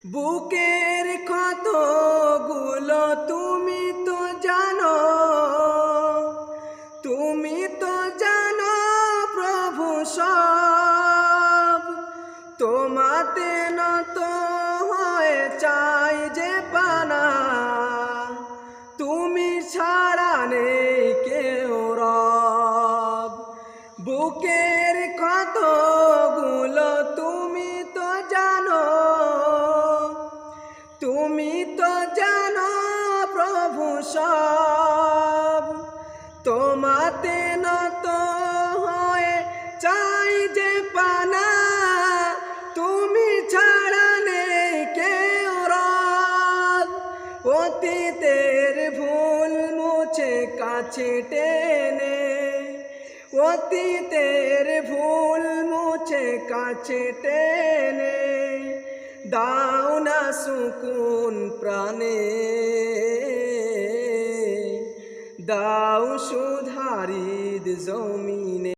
বুকের ক্ষতগুলো তুমি তো জানো, তুমি তো জানো প্রভু সব। তোমাতে নত হয়ে চাই যে পানা, তুমি ছাড়া নেই কেউ রব। বুকের ক্ষতগুলো তুমি তো জানো, তুমি তো জানো প্রভু সব। তোমাতে নত হয়ে চাই যে পানা, তুমি ছাড়া নেই কেউ রব। অতীতের ভুল মুছে কাছে টেনে, অতীতের ভুল মুছে কাছে টেনে দাও না সুকুন প্রাণে, দাও সুধারিত জমিনে।